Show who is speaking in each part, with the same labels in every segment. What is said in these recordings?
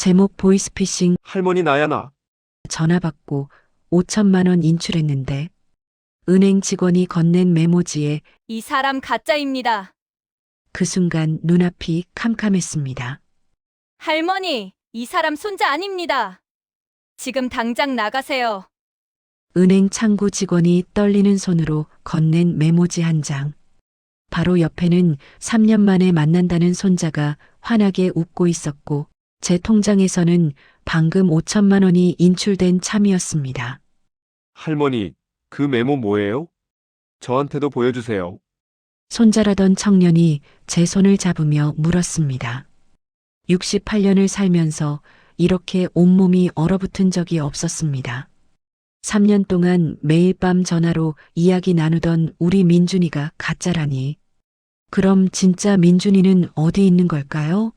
Speaker 1: 제목 보이스피싱.
Speaker 2: 할머니 나야 나.
Speaker 1: 전화 받고 5천만 원 인출했는데 은행 직원이 건넨 메모지에
Speaker 3: 이 사람 가짜입니다.
Speaker 1: 그 순간 눈앞이 캄캄했습니다.
Speaker 3: 할머니, 이 사람 손자 아닙니다. 지금 당장 나가세요.
Speaker 1: 은행 창구 직원이 떨리는 손으로 건넨 메모지 한 장. 바로 옆에는 3년 만에 만난다는 손자가 환하게 웃고 있었고 제 통장에서는 방금 5천만 원이 인출된 참이었습니다.
Speaker 2: 할머니, 그 메모 뭐예요? 저한테도 보여주세요.
Speaker 1: 손자라던 청년이 제 손을 잡으며 물었습니다. 68년을 살면서 이렇게 온몸이 얼어붙은 적이 없었습니다. 3년 동안 매일 밤 전화로 이야기 나누던 우리 민준이가 가짜라니. 그럼 진짜 민준이는 어디 있는 걸까요?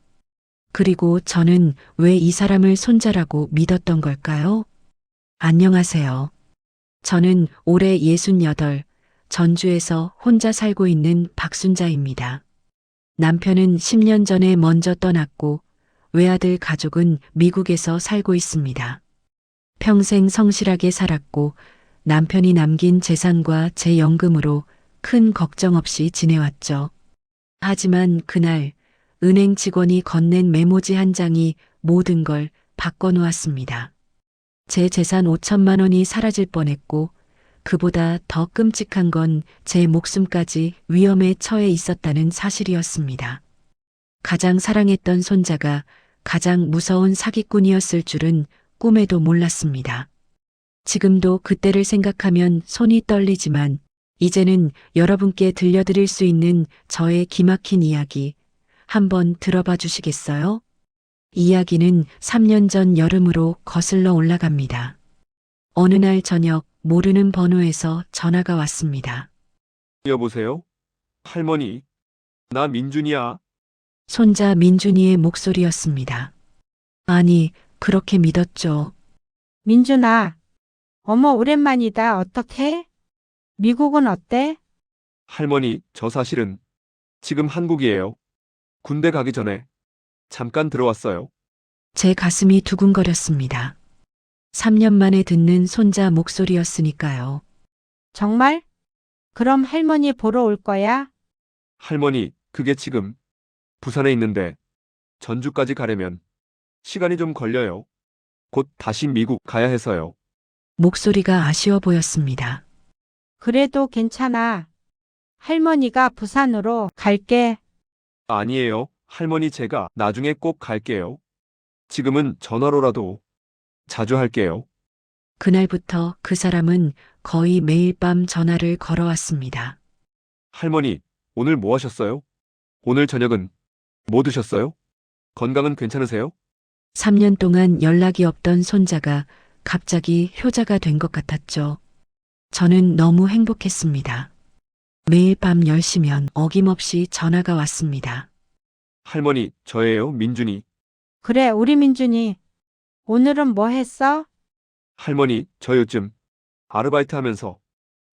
Speaker 1: 그리고 저는 왜 이 사람을 손자라고 믿었던 걸까요? 안녕하세요. 저는 올해 68, 전주에서 혼자 살고 있는 박순자입니다. 남편은 10년 전에 먼저 떠났고 외아들 가족은 미국에서 살고 있습니다. 평생 성실하게 살았고 남편이 남긴 재산과 제 연금으로 큰 걱정 없이 지내왔죠. 하지만 그날 은행 직원이 건넨 메모지 한 장이 모든 걸 바꿔놓았습니다. 제 재산 5천만 원이 사라질 뻔했고 그보다 더 끔찍한 건 제 목숨까지 위험에 처해 있었다는 사실이었습니다. 가장 사랑했던 손자가 가장 무서운 사기꾼이었을 줄은 꿈에도 몰랐습니다. 지금도 그때를 생각하면 손이 떨리지만 이제는 여러분께 들려드릴 수 있는 저의 기막힌 이야기 한번 들어봐 주시겠어요? 이야기는 3년 전 여름으로 거슬러 올라갑니다. 어느 날 저녁 모르는 번호에서 전화가 왔습니다.
Speaker 2: 여보세요? 할머니, 나 민준이야.
Speaker 1: 손자 민준이의 목소리였습니다. 아니, 그렇게 믿었죠.
Speaker 4: 민준아, 어머, 오랜만이다. 어떡해? 미국은 어때?
Speaker 2: 할머니, 저 사실은 지금 한국이에요. 군대 가기 전에 잠깐 들어왔어요.
Speaker 1: 제 가슴이 두근거렸습니다. 3년 만에 듣는 손자 목소리였으니까요.
Speaker 4: 정말? 그럼 할머니 보러 올 거야?
Speaker 2: 할머니, 그게 지금 부산에 있는데 전주까지 가려면 시간이 좀 걸려요. 곧 다시 미국 가야 해서요.
Speaker 1: 목소리가 아쉬워 보였습니다.
Speaker 4: 그래도 괜찮아. 할머니가 부산으로 갈게.
Speaker 2: 아니에요. 할머니 제가 나중에 꼭 갈게요. 지금은 전화로라도 자주 할게요.
Speaker 1: 그날부터 그 사람은 거의 매일 밤 전화를 걸어왔습니다.
Speaker 2: 할머니, 오늘 뭐 하셨어요? 오늘 저녁은 뭐 드셨어요? 건강은 괜찮으세요?
Speaker 1: 3년 동안 연락이 없던 손자가 갑자기 효자가 된 것 같았죠. 저는 너무 행복했습니다. 매일 밤 10시면 어김없이 전화가 왔습니다.
Speaker 2: 할머니, 저예요, 민준이.
Speaker 4: 그래, 우리 민준이. 오늘은 뭐 했어?
Speaker 2: 할머니, 저 요즘 아르바이트 하면서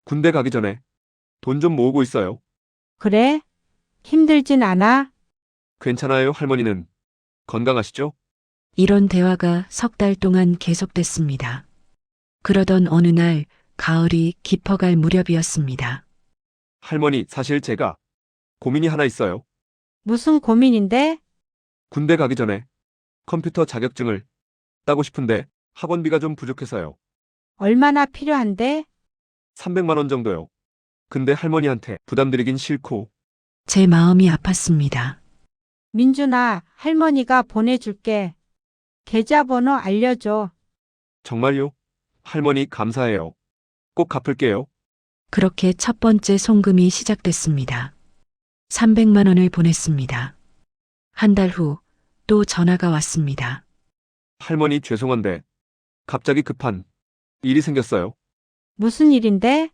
Speaker 2: 군대 가기 전에 돈 좀 모으고 있어요.
Speaker 4: 그래? 힘들진 않아?
Speaker 2: 괜찮아요, 할머니는 건강하시죠?
Speaker 1: 이런 대화가 석 달 동안 계속됐습니다. 그러던 어느 날 가을이 깊어갈 무렵이었습니다.
Speaker 2: 할머니, 사실 제가 고민이 하나 있어요.
Speaker 4: 무슨 고민인데?
Speaker 2: 군대 가기 전에 컴퓨터 자격증을 따고 싶은데 학원비가 좀 부족해서요.
Speaker 4: 얼마나 필요한데?
Speaker 2: 300만 원 정도요. 근데 할머니한테 부담드리긴 싫고.
Speaker 1: 제 마음이 아팠습니다.
Speaker 4: 민준아, 할머니가 보내줄게. 계좌번호 알려줘.
Speaker 2: 정말요? 할머니 감사해요. 꼭 갚을게요.
Speaker 1: 그렇게 첫 번째 송금이 시작됐습니다. 300만 원을 보냈습니다. 한 달 후 또 전화가 왔습니다.
Speaker 2: 할머니 죄송한데 갑자기 급한 일이 생겼어요.
Speaker 4: 무슨 일인데?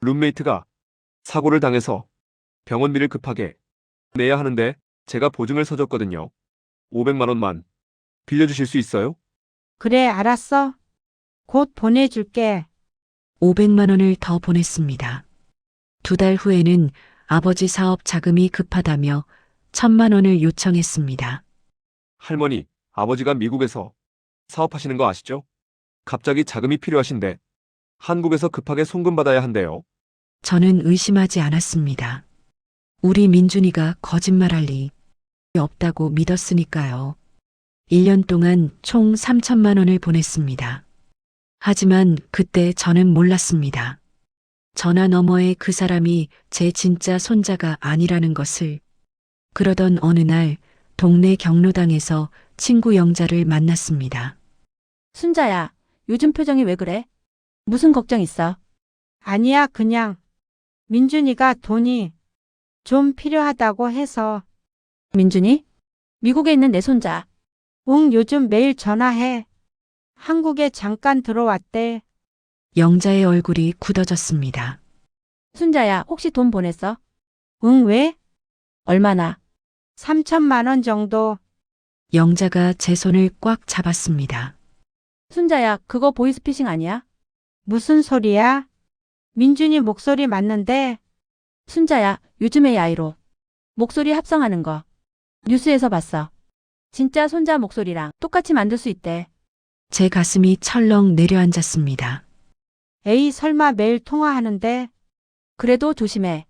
Speaker 2: 룸메이트가 사고를 당해서 병원비를 급하게 내야 하는데 제가 보증을 서줬거든요. 500만 원만 빌려주실 수 있어요?
Speaker 4: 그래, 알았어. 곧 보내줄게.
Speaker 1: 500만 원을 더 보냈습니다. 2달 후에는 아버지 사업 자금이 급하다며 1,000만 원을 요청했습니다.
Speaker 2: 할머니, 아버지가 미국에서 사업하시는 거 아시죠? 갑자기 자금이 필요하신데 한국에서 급하게 송금받아야 한대요.
Speaker 1: 저는 의심하지 않았습니다. 우리 민준이가 거짓말할 리 없다고 믿었으니까요. 1년 동안 총 3천만 원을 보냈습니다. 하지만 그때 저는 몰랐습니다. 전화 너머에 그 사람이 제 진짜 손자가 아니라는 것을. 그러던 어느 날 동네 경로당에서 친구 영자를 만났습니다.
Speaker 5: 순자야, 요즘 표정이 왜 그래? 무슨 걱정 있어?
Speaker 4: 아니야, 그냥. 민준이가 돈이 좀 필요하다고 해서.
Speaker 5: 민준이? 미국에 있는 내 손자.
Speaker 4: 응, 요즘 매일 전화해. 한국에 잠깐 들어왔대.
Speaker 1: 영자의 얼굴이 굳어졌습니다.
Speaker 5: 순자야, 혹시 돈 보냈어?
Speaker 4: 응, 왜?
Speaker 5: 얼마나?
Speaker 4: 3천만 원 정도.
Speaker 1: 영자가 제 손을 꽉 잡았습니다.
Speaker 5: 순자야, 그거 보이스피싱 아니야?
Speaker 4: 무슨 소리야? 민준이 목소리 맞는데.
Speaker 5: 순자야, 요즘 AI로 목소리 합성하는 거 뉴스에서 봤어. 진짜 손자 목소리랑 똑같이 만들 수 있대.
Speaker 1: 제 가슴이 철렁 내려앉았습니다.
Speaker 4: 에이, 설마 매일 통화하는데.
Speaker 5: 그래도 조심해.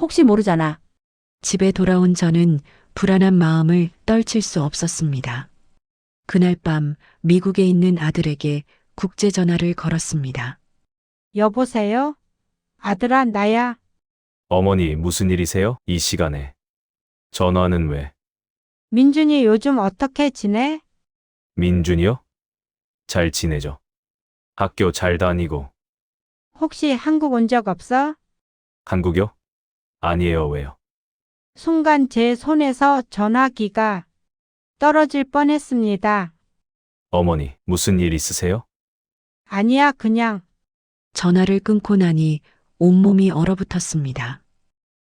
Speaker 5: 혹시 모르잖아.
Speaker 1: 집에 돌아온 저는 불안한 마음을 떨칠 수 없었습니다. 그날 밤 미국에 있는 아들에게 국제 전화를 걸었습니다.
Speaker 4: 여보세요? 아들아, 나야.
Speaker 6: 어머니, 무슨 일이세요? 이 시간에. 전화는 왜?
Speaker 4: 민준이 요즘 어떻게 지내?
Speaker 6: 민준이요? 잘 지내죠. 학교 잘 다니고.
Speaker 4: 혹시 한국 온 적 없어?
Speaker 6: 한국요? 아니에요, 왜요?
Speaker 4: 순간 제 손에서 전화기가 떨어질 뻔했습니다.
Speaker 6: 어머니, 무슨 일 있으세요?
Speaker 4: 아니야, 그냥.
Speaker 1: 전화를 끊고 나니 온몸이 얼어붙었습니다.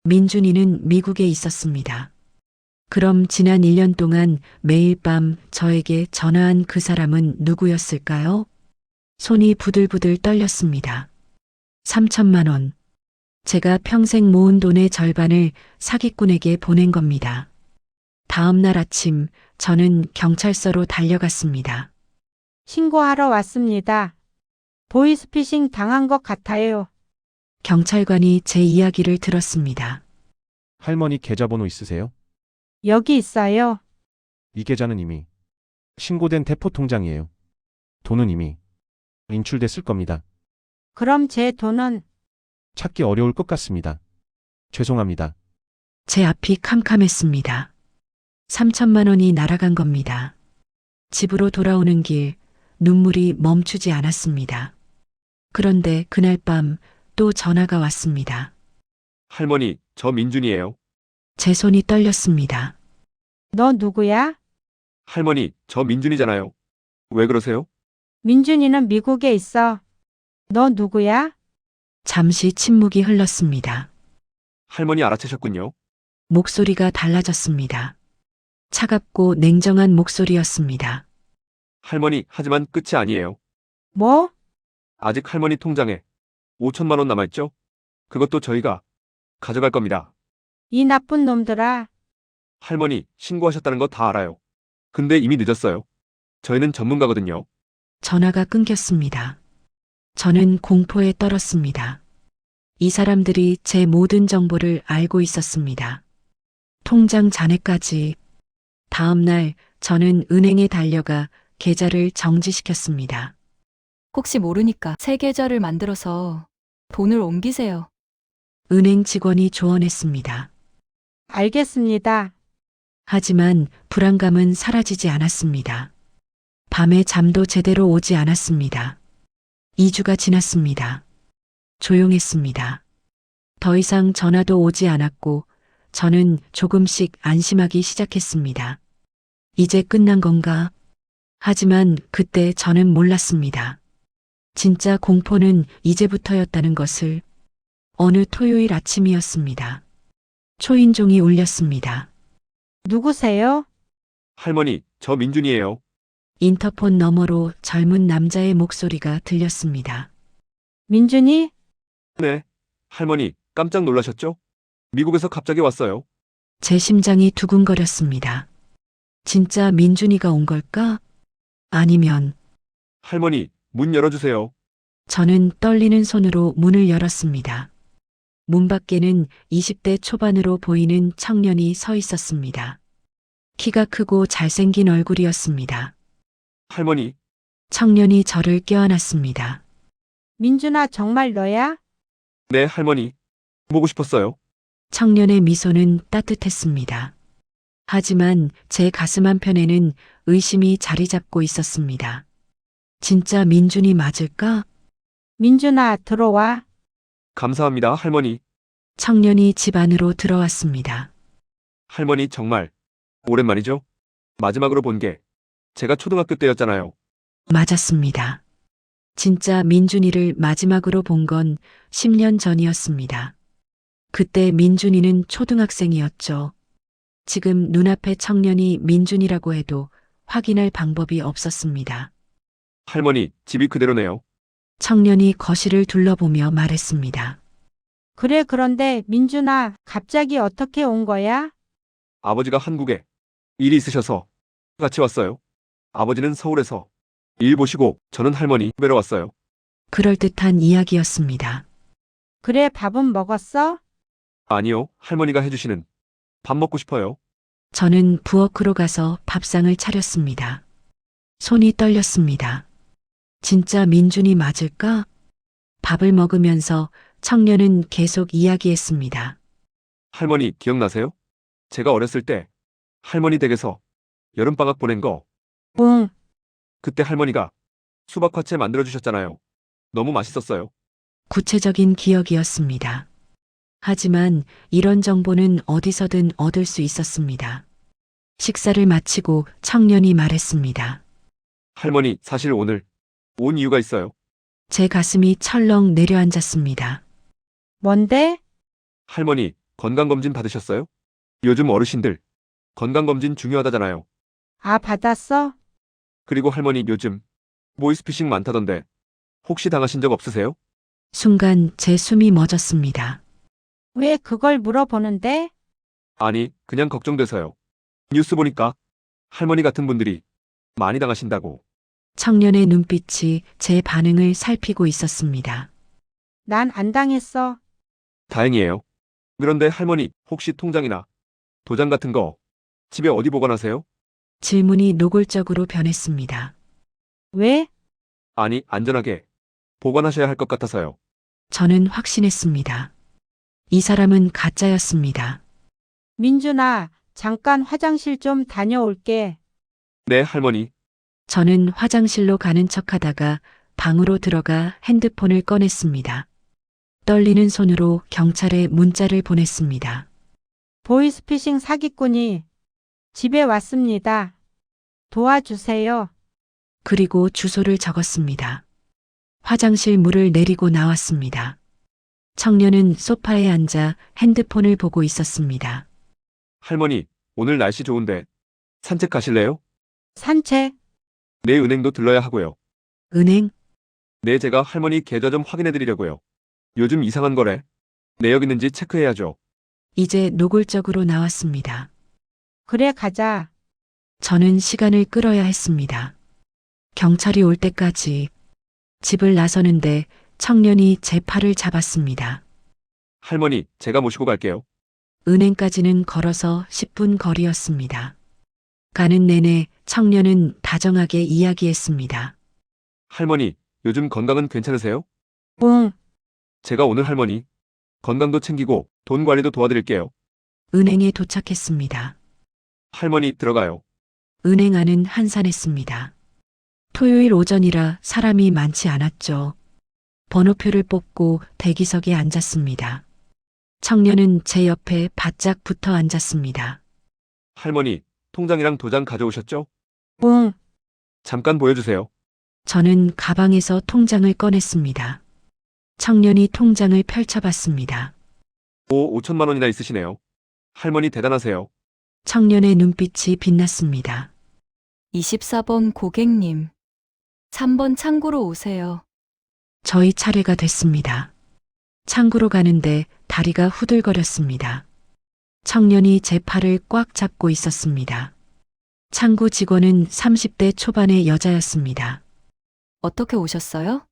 Speaker 1: 민준이는 미국에 있었습니다. 그럼 지난 1년 동안 매일 밤 저에게 전화한 그 사람은 누구였을까요? 손이 부들부들 떨렸습니다. 3천만 원. 제가 평생 모은 돈의 절반을 사기꾼에게 보낸 겁니다. 다음 날 아침 저는 경찰서로 달려갔습니다.
Speaker 4: 신고하러 왔습니다. 보이스피싱 당한 것 같아요.
Speaker 1: 경찰관이 제 이야기를 들었습니다.
Speaker 7: 할머니 계좌번호 있으세요?
Speaker 4: 여기 있어요.
Speaker 7: 이 계좌는 이미 신고된 대포 통장이에요. 돈은 이미 인출됐을 겁니다.
Speaker 4: 그럼 제 돈은.
Speaker 7: 찾기 어려울 것 같습니다. 죄송합니다.
Speaker 1: 제 앞이 캄캄했습니다. 3천만 원이 날아간 겁니다. 집으로 돌아오는 길 눈물이 멈추지 않았습니다. 그런데 그날 밤 또 전화가 왔습니다.
Speaker 2: 할머니, 저 민준이에요.
Speaker 1: 제 손이 떨렸습니다.
Speaker 4: 너 누구야?
Speaker 2: 할머니, 저 민준이잖아요. 왜 그러세요?
Speaker 4: 민준이는 미국에 있어. 너 누구야?
Speaker 1: 잠시 침묵이 흘렀습니다.
Speaker 2: 할머니 알아채셨군요.
Speaker 1: 목소리가 달라졌습니다. 차갑고 냉정한 목소리였습니다.
Speaker 2: 할머니, 하지만 끝이 아니에요.
Speaker 4: 뭐?
Speaker 2: 아직 할머니 통장에 5천만 원 남아있죠? 그것도 저희가 가져갈 겁니다.
Speaker 4: 이 나쁜 놈들아.
Speaker 2: 할머니, 신고하셨다는 거 다 알아요. 근데 이미 늦었어요. 저희는 전문가거든요.
Speaker 1: 전화가 끊겼습니다. 저는 공포에 떨었습니다. 이 사람들이 제 모든 정보를 알고 있었습니다. 통장 잔액까지. 다음 날 저는 은행에 달려가 계좌를 정지시켰습니다.
Speaker 3: 혹시 모르니까 새 계좌를 만들어서 돈을 옮기세요.
Speaker 1: 은행 직원이 조언했습니다.
Speaker 4: 알겠습니다.
Speaker 1: 하지만 불안감은 사라지지 않았습니다. 밤에 잠도 제대로 오지 않았습니다. 2주가 지났습니다. 조용했습니다. 더 이상 전화도 오지 않았고 저는 조금씩 안심하기 시작했습니다. 이제 끝난 건가? 하지만 그때 저는 몰랐습니다. 진짜 공포는 이제부터였다는 것을. 어느 토요일 아침이었습니다. 초인종이 울렸습니다.
Speaker 4: 누구세요?
Speaker 2: 할머니, 저 민준이에요.
Speaker 1: 인터폰 너머로 젊은 남자의 목소리가 들렸습니다.
Speaker 4: 민준이?
Speaker 2: 네. 할머니, 깜짝 놀라셨죠? 미국에서 갑자기 왔어요.
Speaker 1: 제 심장이 두근거렸습니다. 진짜 민준이가 온 걸까? 아니면
Speaker 2: 할머니, 문 열어주세요.
Speaker 1: 저는 떨리는 손으로 문을 열었습니다. 문 밖에는 20대 초반으로 보이는 청년이 서 있었습니다. 키가 크고 잘생긴 얼굴이었습니다.
Speaker 2: 할머니,
Speaker 1: 청년이 저를 껴안았습니다.
Speaker 4: 민준아, 정말 너야?
Speaker 2: 네, 할머니. 보고 싶었어요.
Speaker 1: 청년의 미소는 따뜻했습니다. 하지만 제 가슴 한편에는 의심이 자리 잡고 있었습니다. 진짜 민준이 맞을까?
Speaker 4: 민준아, 들어와.
Speaker 2: 감사합니다, 할머니.
Speaker 1: 청년이 집 안으로 들어왔습니다.
Speaker 2: 할머니, 정말 오랜만이죠? 마지막으로 본 게 제가 초등학교 때였잖아요.
Speaker 1: 맞았습니다. 진짜 민준이를 마지막으로 본 건 10년 전이었습니다. 그때 민준이는 초등학생이었죠. 지금 눈앞에 청년이 민준이라고 해도 확인할 방법이 없었습니다.
Speaker 2: 할머니, 집이 그대로네요.
Speaker 1: 청년이 거실을 둘러보며 말했습니다.
Speaker 4: 그래, 그런데 민준아, 갑자기 어떻게 온 거야?
Speaker 2: 아버지가 한국에 일이 있으셔서 같이 왔어요. 아버지는 서울에서 일 보시고 저는 할머니 뵈러 왔어요.
Speaker 1: 그럴듯한 이야기였습니다.
Speaker 4: 그래, 밥은 먹었어?
Speaker 2: 아니요, 할머니가 해주시는 밥 먹고 싶어요.
Speaker 1: 저는 부엌으로 가서 밥상을 차렸습니다. 손이 떨렸습니다. 진짜 민준이 맞을까? 밥을 먹으면서 청년은 계속 이야기했습니다.
Speaker 2: 할머니, 기억나세요? 제가 어렸을 때 할머니 댁에서 여름방학 보낸 거,
Speaker 4: 응.
Speaker 2: 그때 할머니가 수박화채 만들어주셨잖아요. 너무 맛있었어요.
Speaker 1: 구체적인 기억이었습니다. 하지만 이런 정보는 어디서든 얻을 수 있었습니다. 식사를 마치고 청년이 말했습니다.
Speaker 2: 할머니, 사실 오늘 온 이유가 있어요.
Speaker 1: 제 가슴이 철렁 내려앉았습니다.
Speaker 4: 뭔데?
Speaker 2: 할머니, 건강검진 받으셨어요? 요즘 어르신들 건강검진 중요하다잖아요.
Speaker 4: 아, 받았어?
Speaker 2: 그리고 할머니, 요즘 보이스피싱 많다던데 혹시 당하신 적 없으세요?
Speaker 1: 순간 제 숨이 멎었습니다.
Speaker 4: 왜 그걸 물어보는데?
Speaker 2: 아니, 그냥 걱정돼서요. 뉴스 보니까 할머니 같은 분들이 많이 당하신다고.
Speaker 1: 청년의 눈빛이 제 반응을 살피고 있었습니다.
Speaker 4: 난 안 당했어.
Speaker 2: 다행이에요. 그런데 할머니, 혹시 통장이나 도장 같은 거 집에 어디 보관하세요?
Speaker 1: 질문이 노골적으로 변했습니다.
Speaker 4: 왜?
Speaker 2: 아니, 안전하게 보관하셔야 할 것 같아서요.
Speaker 1: 저는 확신했습니다. 이 사람은 가짜였습니다.
Speaker 4: 민준아, 잠깐 화장실 좀 다녀올게.
Speaker 2: 네, 할머니.
Speaker 1: 저는 화장실로 가는 척하다가 방으로 들어가 핸드폰을 꺼냈습니다. 떨리는 손으로 경찰에 문자를 보냈습니다.
Speaker 4: 보이스피싱 사기꾼이 집에 왔습니다. 도와주세요.
Speaker 1: 그리고 주소를 적었습니다. 화장실 문을 내리고 나왔습니다. 청년은 소파에 앉아 핸드폰을 보고 있었습니다.
Speaker 2: 할머니, 오늘 날씨 좋은데 산책 가실래요?
Speaker 4: 산책?
Speaker 2: 내 은행도 들러야 하고요.
Speaker 1: 은행?
Speaker 2: 네, 제가 할머니 계좌 좀 확인해 드리려고요. 요즘 이상한 거래. 내역 있는지 체크해야죠.
Speaker 1: 이제 노골적으로 나왔습니다.
Speaker 4: 그래, 가자.
Speaker 1: 저는 시간을 끌어야 했습니다. 경찰이 올 때까지 집을 나서는데 청년이 제 팔을 잡았습니다.
Speaker 2: 할머니, 제가 모시고 갈게요.
Speaker 1: 은행까지는 걸어서 10분 거리였습니다. 가는 내내 청년은 다정하게 이야기했습니다.
Speaker 2: 할머니, 요즘 건강은 괜찮으세요?
Speaker 4: 응.
Speaker 2: 제가 오늘 할머니 건강도 챙기고 돈 관리도 도와드릴게요.
Speaker 1: 은행에 도착했습니다.
Speaker 2: 할머니, 들어가요.
Speaker 1: 은행 안은 한산했습니다. 토요일 오전이라 사람이 많지 않았죠. 번호표를 뽑고 대기석에 앉았습니다. 청년은 제 옆에 바짝 붙어 앉았습니다.
Speaker 2: 할머니, 통장이랑 도장 가져오셨죠?
Speaker 4: 응.
Speaker 2: 잠깐 보여주세요.
Speaker 1: 저는 가방에서 통장을 꺼냈습니다. 청년이 통장을 펼쳐봤습니다.
Speaker 2: 5천만 원이나 있으시네요. 할머니, 대단하세요.
Speaker 1: 청년의 눈빛이 빛났습니다.
Speaker 3: 24번 고객님. 3번 창구로 오세요.
Speaker 1: 저희 차례가 됐습니다. 창구로 가는데 다리가 후들거렸습니다. 청년이 제 팔을 꽉 잡고 있었습니다. 창구 직원은 30대 초반의 여자였습니다.
Speaker 3: 어떻게 오셨어요?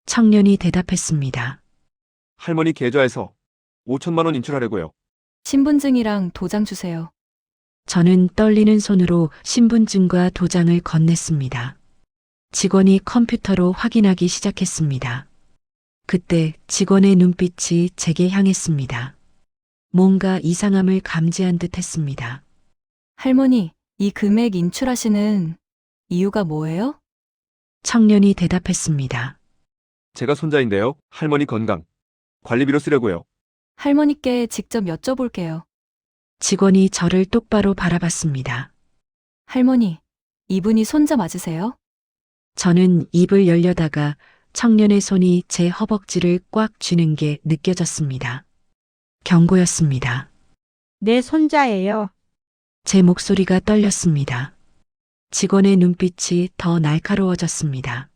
Speaker 1: 청년이 대답했습니다.
Speaker 2: 할머니 계좌에서 5천만 원 인출하려고요.
Speaker 3: 신분증이랑 도장 주세요.
Speaker 1: 저는 떨리는 손으로 신분증과 도장을 건넸습니다. 직원이 컴퓨터로 확인하기 시작했습니다. 그때 직원의 눈빛이 제게 향했습니다. 뭔가 이상함을 감지한 듯 했습니다.
Speaker 3: 할머니, 이 금액 인출하시는 이유가 뭐예요?
Speaker 1: 청년이 대답했습니다.
Speaker 2: 제가 손자인데요. 할머니 건강 관리비로 쓰려고요.
Speaker 3: 할머니께 직접 여쭤볼게요.
Speaker 1: 직원이 저를 똑바로 바라봤습니다.
Speaker 3: 할머니, 이분이 손자 맞으세요?
Speaker 1: 저는 입을 열려다가 청년의 손이 제 허벅지를 꽉 쥐는 게 느껴졌습니다. 경고였습니다.
Speaker 4: 내 손자예요.
Speaker 1: 제 목소리가 떨렸습니다. 직원의 눈빛이 더 날카로워졌습니다.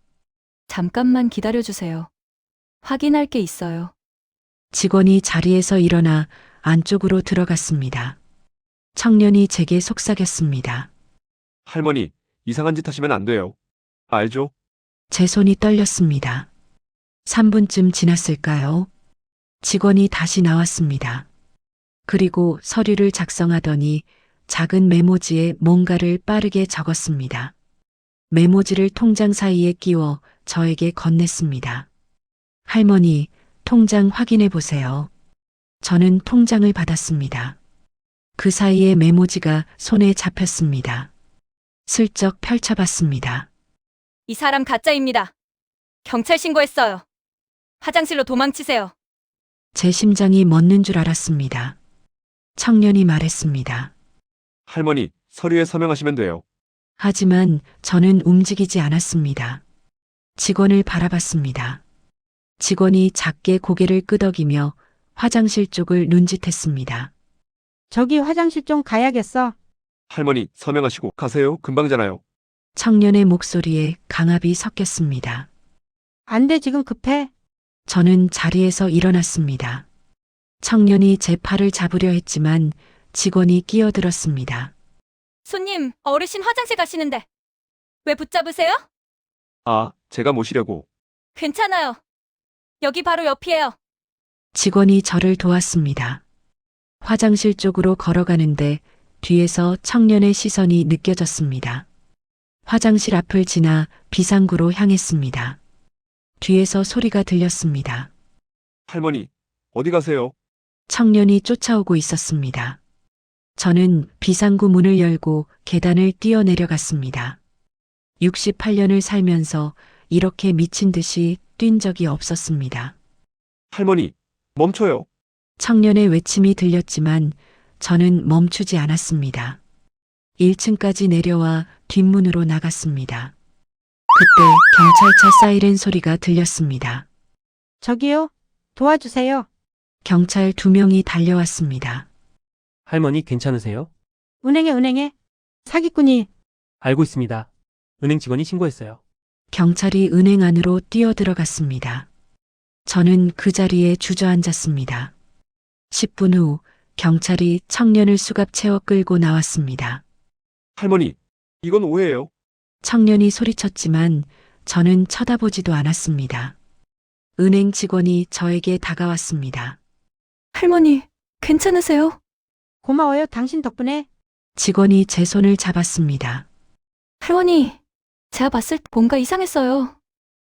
Speaker 3: 잠깐만 기다려주세요. 확인할 게 있어요.
Speaker 1: 직원이 자리에서 일어나 안쪽으로 들어갔습니다. 청년이 제게 속삭였습니다.
Speaker 2: 할머니, 이상한 짓 하시면 안 돼요. 알죠?
Speaker 1: 제 손이 떨렸습니다. 3분쯤 지났을까요? 직원이 다시 나왔습니다. 그리고 서류를 작성하더니 작은 메모지에 뭔가를 빠르게 적었습니다. 메모지를 통장 사이에 끼워 저에게 건넸습니다. 할머니, 통장 확인해 보세요. 저는 통장을 받았습니다. 그 사이에 메모지가 손에 잡혔습니다. 슬쩍 펼쳐봤습니다.
Speaker 8: 이 사람 가짜입니다. 경찰 신고했어요. 화장실로 도망치세요.
Speaker 1: 제 심장이 멎는 줄 알았습니다. 청년이 말했습니다.
Speaker 2: 할머니, 서류에 서명하시면 돼요.
Speaker 1: 하지만 저는 움직이지 않았습니다. 직원을 바라봤습니다. 직원이 작게 고개를 끄덕이며 화장실 쪽을 눈짓했습니다.
Speaker 4: 저기 화장실 좀 가야겠어.
Speaker 2: 할머니, 서명하시고 가세요. 금방잖아요.
Speaker 1: 청년의 목소리에 강압이 섞였습니다.
Speaker 4: 안 돼, 지금 급해.
Speaker 1: 저는 자리에서 일어났습니다. 청년이 제 팔을 잡으려 했지만 직원이 끼어들었습니다.
Speaker 8: 손님, 어르신 화장실 가시는데 왜 붙잡으세요?
Speaker 2: 아, 제가 모시려고.
Speaker 8: 괜찮아요. 여기 바로 옆이에요.
Speaker 1: 직원이 저를 도왔습니다. 화장실 쪽으로 걸어가는데 뒤에서 청년의 시선이 느껴졌습니다. 화장실 앞을 지나 비상구로 향했습니다. 뒤에서 소리가 들렸습니다.
Speaker 2: 할머니, 어디 가세요?
Speaker 1: 청년이 쫓아오고 있었습니다. 저는 비상구 문을 열고 계단을 뛰어내려갔습니다. 68년을 살면서 이렇게 미친 듯이 뛴 적이 없었습니다.
Speaker 2: 할머니, 멈춰요.
Speaker 1: 청년의 외침이 들렸지만 저는 멈추지 않았습니다. 1층까지 내려와 뒷문으로 나갔습니다. 그때 경찰차 사이렌 소리가 들렸습니다.
Speaker 4: 저기요. 도와주세요.
Speaker 1: 경찰 2명이 달려왔습니다.
Speaker 9: 할머니 괜찮으세요?
Speaker 4: 은행에. 사기꾼이.
Speaker 9: 알고 있습니다. 은행 직원이 신고했어요.
Speaker 1: 경찰이 은행 안으로 뛰어들어갔습니다. 저는 그 자리에 주저앉았습니다. 10분 후 경찰이 청년을 수갑 채워 끌고 나왔습니다.
Speaker 2: 할머니, 이건 오해예요.
Speaker 1: 청년이 소리쳤지만 저는 쳐다보지도 않았습니다. 은행 직원이 저에게 다가왔습니다.
Speaker 3: 할머니, 괜찮으세요?
Speaker 4: 고마워요. 당신 덕분에.
Speaker 1: 직원이 제 손을 잡았습니다.
Speaker 3: 할머니, 제가 봤을 때 뭔가 이상했어요.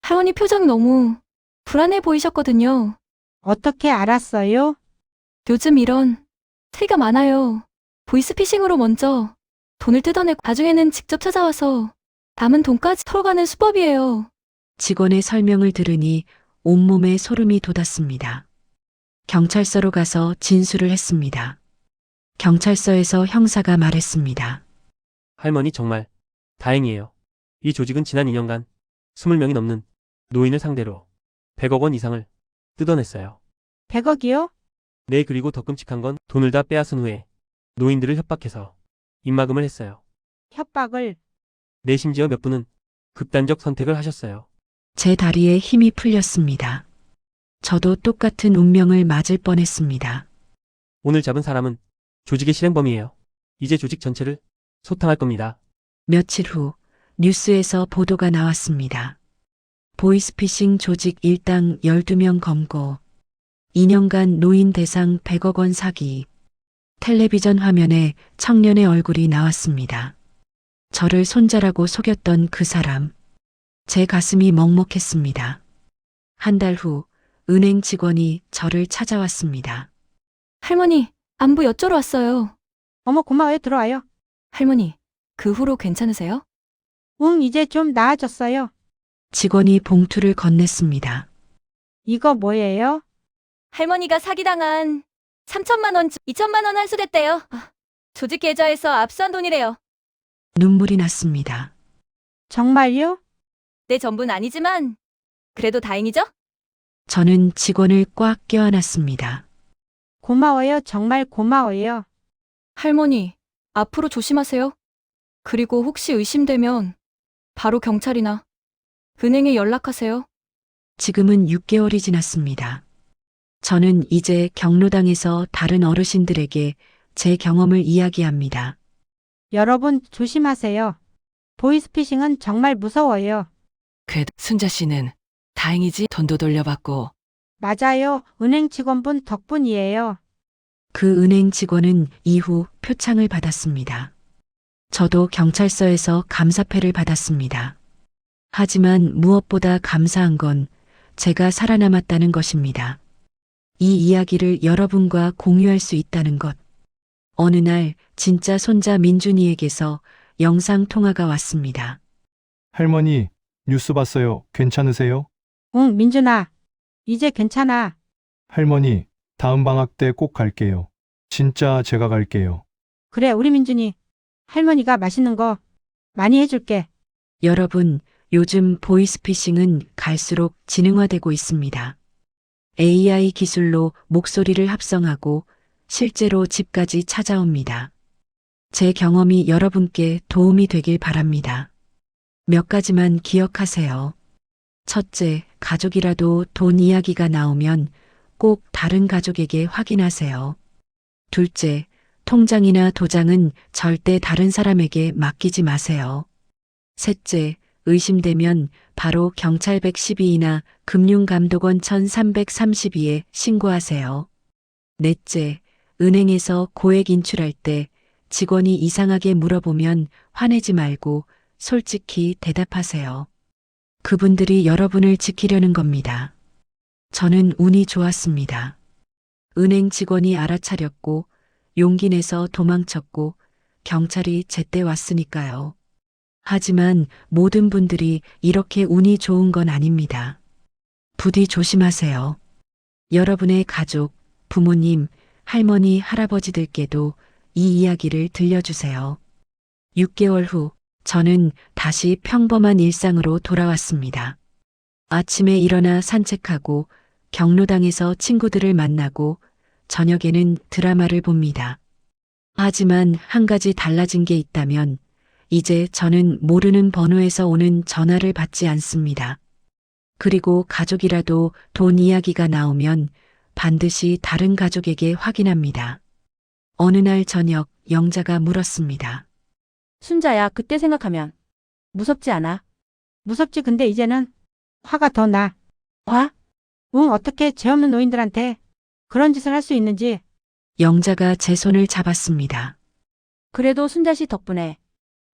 Speaker 3: 할머니 표정이 너무 불안해 보이셨거든요.
Speaker 4: 어떻게 알았어요?
Speaker 3: 요즘 이런 세가 많아요. 보이스피싱으로 먼저 돈을 뜯어내고 나중에는 직접 찾아와서 남은 돈까지 털어가는 수법이에요.
Speaker 1: 직원의 설명을 들으니 온몸에 소름이 돋았습니다. 경찰서로 가서 진술을 했습니다. 경찰서에서 형사가 말했습니다.
Speaker 9: 할머니 정말 다행이에요. 이 조직은 지난 2년간 20명이 넘는 노인을 상대로 100억 원 이상을 뜯어냈어요.
Speaker 4: 100억이요?
Speaker 9: 네, 그리고 더 끔찍한 건 돈을 다 빼앗은 후에 노인들을 협박해서 입막음을 했어요.
Speaker 4: 협박을.
Speaker 9: 네, 심지어 몇 분은 극단적 선택을 하셨어요.
Speaker 1: 제 다리에 힘이 풀렸습니다. 저도 똑같은 운명을 맞을 뻔했습니다.
Speaker 9: 오늘 잡은 사람은 조직의 실행범이에요. 이제 조직 전체를 소탕할 겁니다.
Speaker 1: 며칠 후 뉴스에서 보도가 나왔습니다. 보이스피싱 조직 일당 12명 검거. 2년간 노인 대상 100억 원 사기. 텔레비전 화면에 청년의 얼굴이 나왔습니다. 저를 손자라고 속였던 그 사람. 제 가슴이 먹먹했습니다. 한 달 후 은행 직원이 저를 찾아왔습니다.
Speaker 3: 할머니, 안부 여쭤러 왔어요.
Speaker 4: 어머, 고마워요. 들어와요.
Speaker 3: 할머니, 그 후로 괜찮으세요?
Speaker 4: 응, 이제 좀 나아졌어요.
Speaker 1: 직원이 봉투를 건넸습니다.
Speaker 4: 이거 뭐예요?
Speaker 8: 할머니가 사기당한 3천만 원, 2천만 원 환수됐대요. 조직 계좌에서 압수한 돈이래요.
Speaker 1: 눈물이 났습니다.
Speaker 4: 정말요?
Speaker 8: 내 전부는 아니지만 그래도 다행이죠?
Speaker 1: 저는 직원을 꽉 껴안았습니다.
Speaker 4: 고마워요. 정말 고마워요.
Speaker 3: 할머니, 앞으로 조심하세요. 그리고 혹시 의심되면 바로 경찰이나 은행에 연락하세요.
Speaker 1: 지금은 6개월이 지났습니다. 저는 이제 경로당에서 다른 어르신들에게 제 경험을 이야기합니다.
Speaker 4: 여러분 조심하세요. 보이스피싱은 정말 무서워요.
Speaker 10: 그래도 순자 씨는 다행이지 돈도 돌려받고.
Speaker 4: 맞아요. 은행 직원분 덕분이에요.
Speaker 1: 그 은행 직원은 이후 표창을 받았습니다. 저도 경찰서에서 감사패를 받았습니다. 하지만 무엇보다 감사한 건 제가 살아남았다는 것입니다. 이 이야기를 여러분과 공유할 수 있다는 것. 어느 날 진짜 손자 민준이에게서 영상 통화가 왔습니다.
Speaker 11: 할머니, 뉴스 봤어요. 괜찮으세요?
Speaker 4: 응, 민준아. 이제 괜찮아.
Speaker 11: 할머니, 다음 방학 때 꼭 갈게요. 진짜 제가 갈게요.
Speaker 4: 그래, 우리 민준이. 할머니가 맛있는 거 많이 해줄게.
Speaker 1: 여러분, 요즘 보이스피싱은 갈수록 지능화되고 있습니다. AI 기술로 목소리를 합성하고 실제로 집까지 찾아옵니다. 제 경험이 여러분께 도움이 되길 바랍니다. 몇 가지만 기억하세요. 첫째, 가족이라도 돈 이야기가 나오면 꼭 다른 가족에게 확인하세요. 둘째, 통장이나 도장은 절대 다른 사람에게 맡기지 마세요. 셋째, 의심되면 바로 경찰 112이나 금융감독원 1332에 신고하세요. 넷째, 은행에서 고액 인출할 때 직원이 이상하게 물어보면 화내지 말고 솔직히 대답하세요. 그분들이 여러분을 지키려는 겁니다. 저는 운이 좋았습니다. 은행 직원이 알아차렸고 용기 내서 도망쳤고 경찰이 제때 왔으니까요. 하지만 모든 분들이 이렇게 운이 좋은 건 아닙니다. 부디 조심하세요. 여러분의 가족, 부모님, 할머니, 할아버지들께도 이 이야기를 들려주세요. 6개월 후 저는 다시 평범한 일상으로 돌아왔습니다. 아침에 일어나 산책하고 경로당에서 친구들을 만나고 저녁에는 드라마를 봅니다. 하지만 한 가지 달라진 게 있다면 이제 저는 모르는 번호에서 오는 전화를 받지 않습니다. 그리고 가족이라도 돈 이야기가 나오면 반드시 다른 가족에게 확인합니다. 어느 날 저녁 영자가 물었습니다.
Speaker 5: 순자야, 그때 생각하면 무섭지 않아?
Speaker 4: 무섭지. 근데 이제는 화가 더 나.
Speaker 5: 화?
Speaker 4: 응, 어떻게 죄 없는 노인들한테 그런 짓을 할 수 있는지.
Speaker 1: 영자가 제 손을 잡았습니다.
Speaker 5: 그래도 순자 씨 덕분에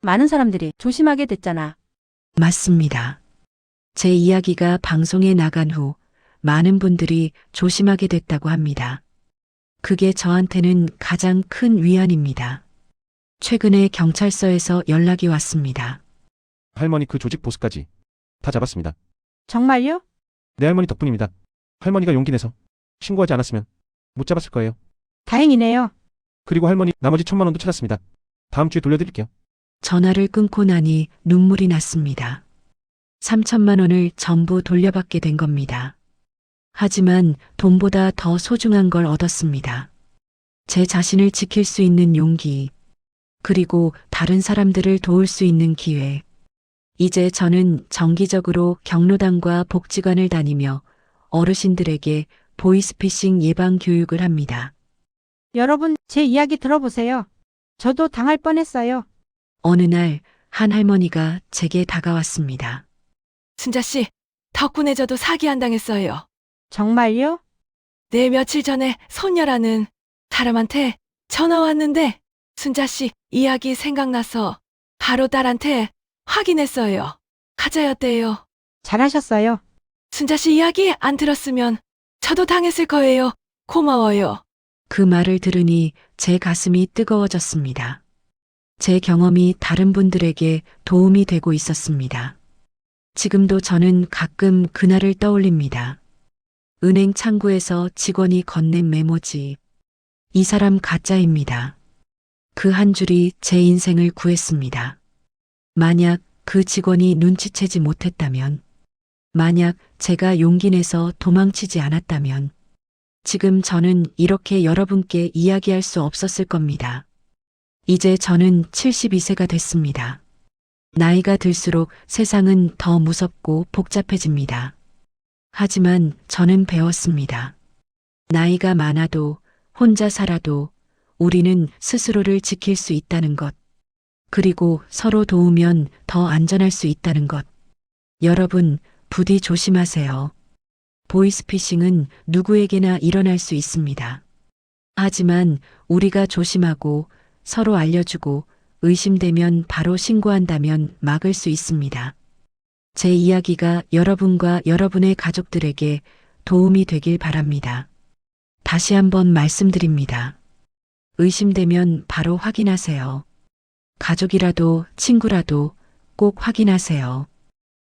Speaker 5: 많은 사람들이 조심하게 됐잖아.
Speaker 1: 맞습니다. 제 이야기가 방송에 나간 후 많은 분들이 조심하게 됐다고 합니다. 그게 저한테는 가장 큰 위안입니다. 최근에 경찰서에서 연락이 왔습니다.
Speaker 7: 할머니 그 조직 보스까지 다 잡았습니다.
Speaker 4: 정말요?
Speaker 7: 내 할머니 덕분입니다. 할머니가 용기 내서 신고하지 않았으면 못 잡았을 거예요.
Speaker 4: 다행이네요.
Speaker 7: 그리고 할머니 나머지 1,000만 원도 찾았습니다. 다음 주에 돌려드릴게요.
Speaker 1: 전화를 끊고 나니 눈물이 났습니다. 3천만 원을 전부 돌려받게 된 겁니다. 하지만 돈보다 더 소중한 걸 얻었습니다. 제 자신을 지킬 수 있는 용기, 그리고 다른 사람들을 도울 수 있는 기회. 이제 저는 정기적으로 경로당과 복지관을 다니며 어르신들에게 보이스피싱 예방 교육을 합니다.
Speaker 4: 여러분, 제 이야기 들어보세요. 저도 당할 뻔했어요.
Speaker 1: 어느 날 한 할머니가 제게 다가왔습니다.
Speaker 10: 순자 씨, 덕분에 저도 사기 안 당했어요.
Speaker 4: 정말요?
Speaker 10: 네, 며칠 전에 손녀라는 사람한테 전화 왔는데 순자 씨 이야기 생각나서 바로 딸한테 확인했어요. 가짜였대요.
Speaker 4: 잘하셨어요.
Speaker 10: 순자 씨 이야기 안 들었으면 저도 당했을 거예요. 고마워요.
Speaker 1: 그 말을 들으니 제 가슴이 뜨거워졌습니다. 제 경험이 다른 분들에게 도움이 되고 있었습니다. 지금도 저는 가끔 그날을 떠올립니다. 은행 창구에서 직원이 건넨 메모지. 이 사람 가짜입니다. 그 한 줄이 제 인생을 구했습니다. 만약 그 직원이 눈치채지 못했다면, 만약 제가 용기 내서 도망치지 않았다면, 지금 저는 이렇게 여러분께 이야기할 수 없었을 겁니다. 이제 저는 72세가 됐습니다. 나이가 들수록 세상은 더 무섭고 복잡해집니다. 하지만 저는 배웠습니다. 나이가 많아도 혼자 살아도 우리는 스스로를 지킬 수 있다는 것. 그리고 서로 도우면 더 안전할 수 있다는 것. 여러분, 부디 조심하세요. 보이스피싱은 누구에게나 일어날 수 있습니다. 하지만 우리가 조심하고 서로 알려주고 의심되면 바로 신고한다면 막을 수 있습니다. 제 이야기가 여러분과 여러분의 가족들에게 도움이 되길 바랍니다. 다시 한번 말씀드립니다. 의심되면 바로 확인하세요. 가족이라도 친구라도 꼭 확인하세요.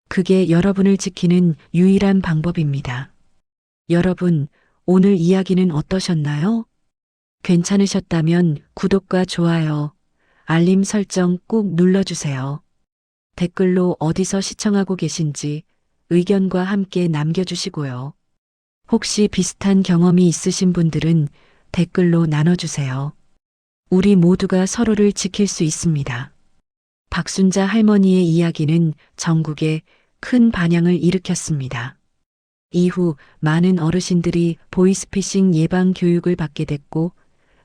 Speaker 1: 그게 여러분을 지키는 유일한 방법입니다. 여러분, 오늘 이야기는 어떠셨나요? 괜찮으셨다면 구독과 좋아요, 알림 설정 꼭 눌러주세요. 댓글로 어디서 시청하고 계신지 의견과 함께 남겨주시고요. 혹시 비슷한 경험이 있으신 분들은 댓글로 나눠주세요. 우리 모두가 서로를 지킬 수 있습니다. 박순자 할머니의 이야기는 전국에 큰 반향을 일으켰습니다. 이후 많은 어르신들이 보이스피싱 예방 교육을 받게 됐고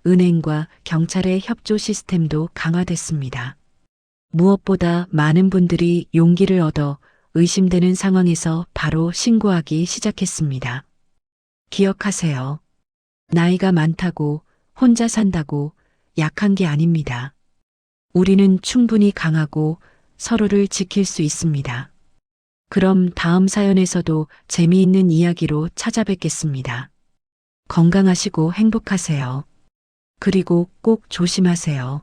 Speaker 1: 은행과 경찰의 협조 시스템도 강화됐습니다. 무엇보다 많은 분들이 용기를 얻어 의심되는 상황에서 바로 신고하기 시작했습니다. 기억하세요. 나이가 많다고 혼자 산다고 약한 게 아닙니다. 우리는 충분히 강하고 서로를 지킬 수 있습니다. 그럼 다음 사연에서도 재미있는 이야기로 찾아뵙겠습니다. 건강하시고 행복하세요. 그리고 꼭 조심하세요.